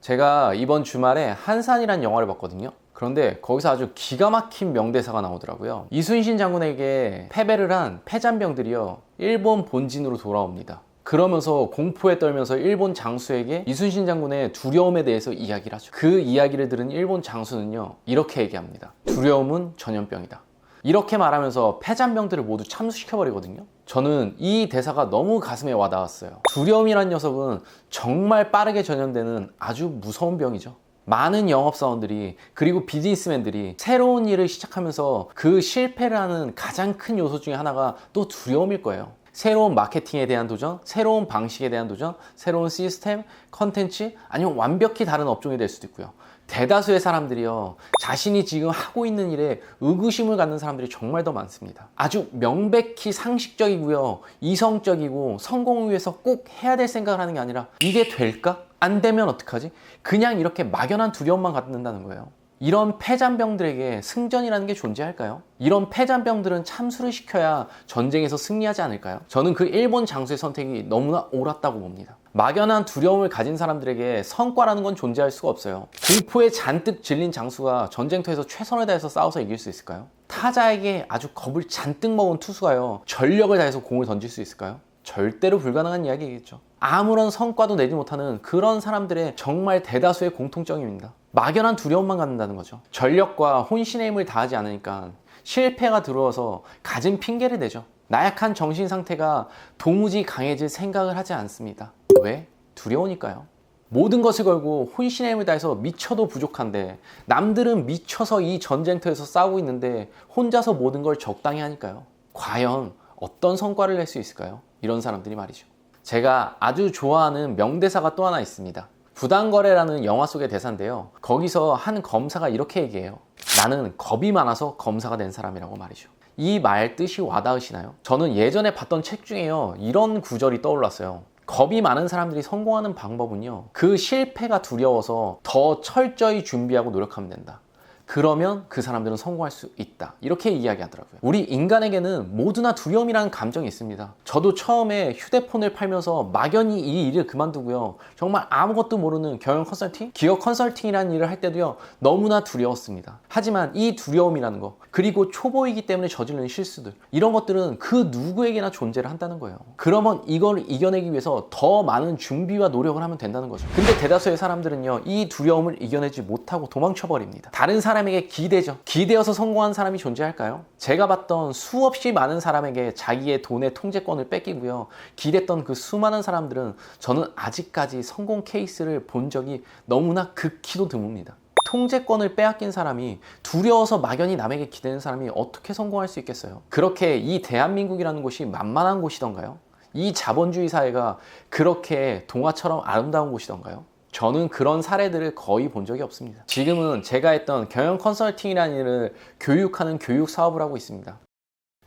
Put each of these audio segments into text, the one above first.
제가 이번 주말에 한산이란 영화를 봤거든요. 그런데 거기서 아주 기가 막힌 명대사가 나오더라고요. 이순신 장군에게 패배를 한 패잔병들이요, 일본 본진으로 돌아옵니다. 그러면서 공포에 떨면서 일본 장수에게 이순신 장군의 두려움에 대해서 이야기를 하죠. 그 이야기를 들은 일본 장수는요, 이렇게 얘기합니다. 두려움은 전염병이다. 이렇게 말하면서 패잔병들을 모두 참수시켜버리거든요. 저는 이 대사가 너무 가슴에 와닿았어요. 두려움이란 녀석은 정말 빠르게 전염되는 아주 무서운 병이죠. 많은 영업사원들이, 그리고 비즈니스맨들이 새로운 일을 시작하면서 그 실패를 하는 가장 큰 요소 중에 하나가 또 두려움일 거예요. 새로운 마케팅에 대한 도전, 새로운 방식에 대한 도전, 새로운 시스템, 컨텐츠, 아니면 완벽히 다른 업종이 될 수도 있고요. 대다수의 사람들이요, 자신이 지금 하고 있는 일에 의구심을 갖는 사람들이 정말 더 많습니다. 아주 명백히 상식적이고요, 이성적이고 성공을 위해서 꼭 해야 될 생각을 하는 게 아니라 이게 될까? 안 되면 어떡하지? 그냥 이렇게 막연한 두려움만 갖는다는 거예요. 이런 패잔병들에게 승전이라는 게 존재할까요? 이런 패잔병들은 참수를 시켜야 전쟁에서 승리하지 않을까요? 저는 그 일본 장수의 선택이 너무나 옳았다고 봅니다. 막연한 두려움을 가진 사람들에게 성과라는 건 존재할 수가 없어요. 공포에 잔뜩 질린 장수가 전쟁터에서 최선을 다해서 싸워서 이길 수 있을까요? 타자에게 아주 겁을 잔뜩 먹은 투수가요, 전력을 다해서 공을 던질 수 있을까요? 절대로 불가능한 이야기겠죠. 아무런 성과도 내지 못하는 그런 사람들의 정말 대다수의 공통점입니다. 막연한 두려움만 갖는다는 거죠. 전력과 혼신의 힘을 다하지 않으니까 실패가 들어와서 가진 핑계를 대죠. 나약한 정신 상태가 도무지 강해질 생각을 하지 않습니다. 왜? 두려우니까요. 모든 것을 걸고 혼신의 힘을 다해서 미쳐도 부족한데, 남들은 미쳐서 이 전쟁터에서 싸우고 있는데 혼자서 모든 걸 적당히 하니까요. 과연 어떤 성과를 낼 수 있을까요? 이런 사람들이 말이죠. 제가 아주 좋아하는 명대사가 또 하나 있습니다. 부당거래라는 영화 속의 대사인데요, 거기서 한 검사가 이렇게 얘기해요. 나는 겁이 많아서 검사가 된 사람이라고 말이죠. 이 말 뜻이 와닿으시나요? 저는 예전에 봤던 책 중에요, 이런 구절이 떠올랐어요. 겁이 많은 사람들이 성공하는 방법은요, 그 실패가 두려워서 더 철저히 준비하고 노력하면 된다. 그러면 그 사람들은 성공할 수 있다. 이렇게 이야기하더라고요. 우리 인간에게는 모두나 두려움이라는 감정이 있습니다. 저도 처음에 휴대폰을 팔면서 막연히 이 일을 그만두고요, 정말 아무것도 모르는 경영 컨설팅, 기업 컨설팅이라는 일을 할 때도요, 너무나 두려웠습니다. 하지만 이 두려움이라는 거, 그리고 초보이기 때문에 저지르는 실수들, 이런 것들은 그 누구에게나 존재를 한다는 거예요. 그러면 이걸 이겨내기 위해서 더 많은 준비와 노력을 하면 된다는 거죠. 근데 대다수의 사람들은요, 이 두려움을 이겨내지 못하고 도망쳐버립니다. 다른 사람에게 기대죠. 기대어서 성공한 사람이 존재할까요? 제가 봤던 수없이 많은 사람에게 자기의 돈의 통제권을 뺏기고요, 기댔던 그 수많은 사람들은 저는 아직까지 성공 케이스를 본 적이 너무나 극히도 드뭅니다. 통제권을 빼앗긴 사람이, 두려워서 막연히 남에게 기대는 사람이 어떻게 성공할 수 있겠어요? 그렇게 이 대한민국이라는 곳이 만만한 곳이던가요? 이 자본주의 사회가 그렇게 동화처럼 아름다운 곳이던가요? 저는 그런 사례들을 거의 본 적이 없습니다. 지금은 제가 했던 경영 컨설팅이라는 일을 교육하는 교육 사업을 하고 있습니다.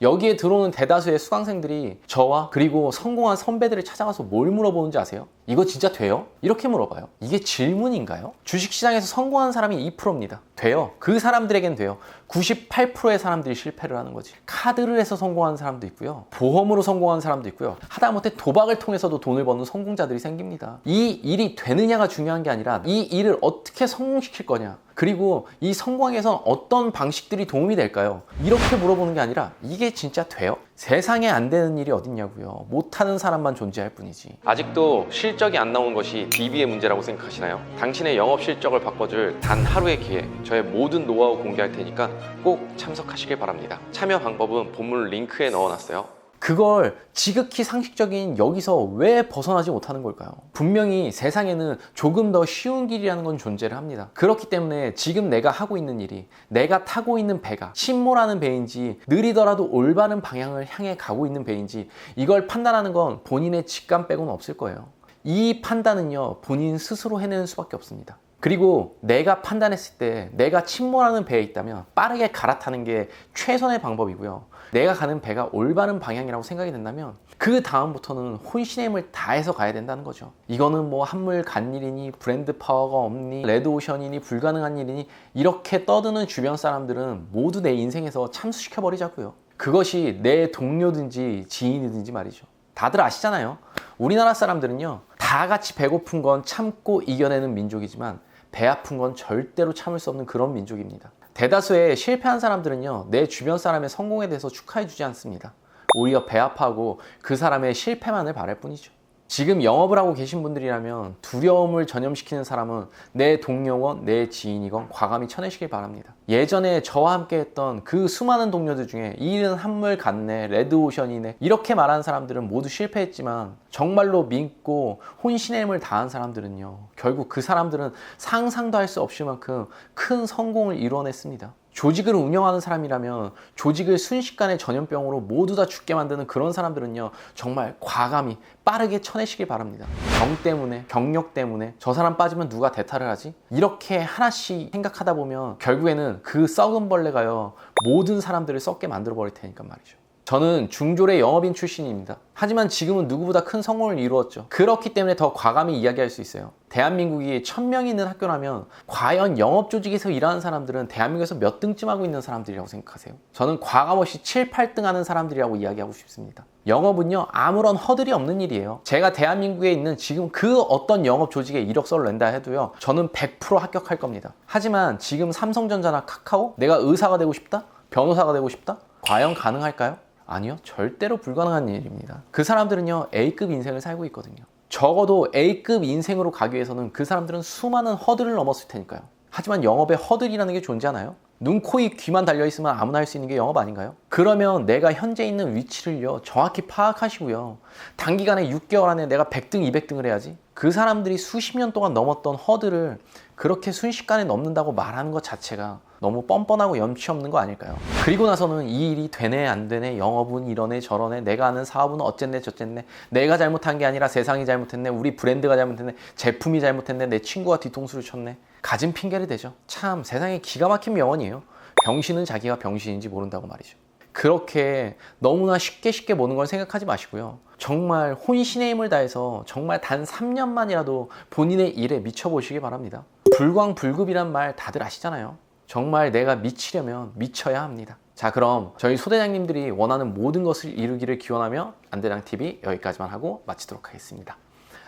여기에 들어오는 대다수의 수강생들이 저와 그리고 성공한 선배들을 찾아가서 뭘 물어보는지 아세요? 이거 진짜 돼요? 이렇게 물어봐요. 이게 질문인가요? 주식시장에서 성공한 사람이 2%입니다. 돼요. 그 사람들에겐 돼요. 98%의 사람들이 실패를 하는 거지. 카드를 해서 성공하는 사람도 있고요, 보험으로 성공하는 사람도 있고요, 하다못해 도박을 통해서도 돈을 버는 성공자들이 생깁니다. 이 일이 되느냐가 중요한 게 아니라 이 일을 어떻게 성공시킬 거냐, 그리고 이 성공에 위해서는 어떤 방식들이 도움이 될까요? 이렇게 물어보는 게 아니라 이게 진짜 돼요? 세상에 안 되는 일이 어딨냐고요. 못하는 사람만 존재할 뿐이지. 아직도 실적이 안 나오는 것이 DB의 문제라고 생각하시나요? 당신의 영업 실적을 바꿔줄 단 하루의 기회, 저의 모든 노하우 공개할 테니까 꼭 참석하시길 바랍니다. 참여 방법은 본문 링크에 넣어놨어요. 그걸 지극히 상식적인 여기서 왜 벗어나지 못하는 걸까요? 분명히 세상에는 조금 더 쉬운 길이라는 건 존재를 합니다. 그렇기 때문에 지금 내가 하고 있는 일이, 내가 타고 있는 배가 침몰하는 배인지 느리더라도 올바른 방향을 향해 가고 있는 배인지, 이걸 판단하는 건 본인의 직감 빼고는 없을 거예요. 이 판단은요, 본인 스스로 해내는 수밖에 없습니다. 그리고 내가 판단했을 때 내가 침몰하는 배에 있다면 빠르게 갈아타는 게 최선의 방법이고요, 내가 가는 배가 올바른 방향이라고 생각이 된다면 그 다음부터는 혼신의 힘을 다해서 가야 된다는 거죠. 이거는 뭐 한물 간 일이니, 브랜드 파워가 없니, 레드오션이니, 불가능한 일이니, 이렇게 떠드는 주변 사람들은 모두 내 인생에서 참수시켜버리자고요. 그것이 내 동료든지 지인이든지 말이죠. 다들 아시잖아요. 우리나라 사람들은요, 다 같이 배고픈 건 참고 이겨내는 민족이지만 배 아픈 건 절대로 참을 수 없는 그런 민족입니다. 대다수의 실패한 사람들은요, 내 주변 사람의 성공에 대해서 축하해주지 않습니다. 오히려 배 아파하고 그 사람의 실패만을 바랄 뿐이죠. 지금 영업을 하고 계신 분들이라면 두려움을 전염시키는 사람은 내 동료건 내 지인이건 과감히 쳐내시길 바랍니다. 예전에 저와 함께 했던 그 수많은 동료들 중에 이 일은 한물 같네, 레드오션이네 이렇게 말하는 사람들은 모두 실패했지만 정말로 믿고 혼신의 힘을 다한 사람들은요, 결국 그 사람들은 상상도 할 수 없을 만큼 큰 성공을 이뤄냈습니다. 조직을 운영하는 사람이라면 조직을 순식간에 전염병으로 모두 다 죽게 만드는 그런 사람들은요, 정말 과감히 빠르게 쳐내시길 바랍니다. 경 때문에, 경력 때문에 저 사람 빠지면 누가 대타를 하지? 이렇게 하나씩 생각하다 보면 결국에는 그 썩은 벌레가요, 모든 사람들을 썩게 만들어 버릴 테니까 말이죠. 저는 중졸의 영업인 출신입니다. 하지만 지금은 누구보다 큰 성공을 이루었죠. 그렇기 때문에 더 과감히 이야기할 수 있어요. 대한민국이 1000명이 있는 학교라면 과연 영업 조직에서 일하는 사람들은 대한민국에서 몇 등쯤 하고 있는 사람들이라고 생각하세요? 저는 과감없이 7, 8등 하는 사람들이라고 이야기하고 싶습니다. 영업은요, 아무런 허들이 없는 일이에요. 제가 대한민국에 있는 지금 그 어떤 영업 조직에 이력서를 낸다 해도요, 저는 100% 합격할 겁니다. 하지만 지금 삼성전자나 카카오? 내가 의사가 되고 싶다? 변호사가 되고 싶다? 과연 가능할까요? 아니요, 절대로 불가능한 일입니다. 그 사람들은요, A급 인생을 살고 있거든요. 적어도 A급 인생으로 가기 위해서는 그 사람들은 수많은 허들을 넘었을 테니까요. 하지만 영업에 허들이라는 게 존재하나요? 눈, 코, 입, 귀만 달려있으면 아무나 할 수 있는 게 영업 아닌가요? 그러면 내가 현재 있는 위치를요, 정확히 파악하시고요, 단기간에 6개월 안에 내가 100등, 200등을 해야지. 그 사람들이 수십 년 동안 넘었던 허들을 그렇게 순식간에 넘는다고 말하는 것 자체가 너무 뻔뻔하고 염치 없는 거 아닐까요? 그리고 나서는 이 일이 되네 안 되네, 영업은 이러네 저러네, 내가 하는 사업은 어쨌네 저쨌네, 내가 잘못한 게 아니라 세상이 잘못했네, 우리 브랜드가 잘못했네, 제품이 잘못했네, 내 친구가 뒤통수를 쳤네, 가진 핑계를 대죠. 참 세상에 기가 막힌 명언이에요. 병신은 자기가 병신인지 모른다고 말이죠. 그렇게 너무나 쉽게 보는 걸 생각하지 마시고요, 정말 혼신의 힘을 다해서 정말 단 3년만이라도 본인의 일에 미쳐보시기 바랍니다. 불광불급이란 말 다들 아시잖아요. 정말 내가 미치려면 미쳐야 합니다. 자, 그럼 저희 소대장님들이 원하는 모든 것을 이루기를 기원하며 안대장TV 여기까지만 하고 마치도록 하겠습니다.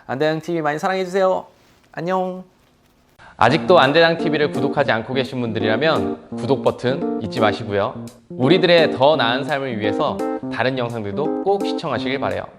안대장TV 많이 사랑해주세요. 안녕. 아직도 안대장TV를 구독하지 않고 계신 분들이라면 구독 버튼 잊지 마시고요. 우리들의 더 나은 삶을 위해서 다른 영상들도 꼭 시청하시길 바라요.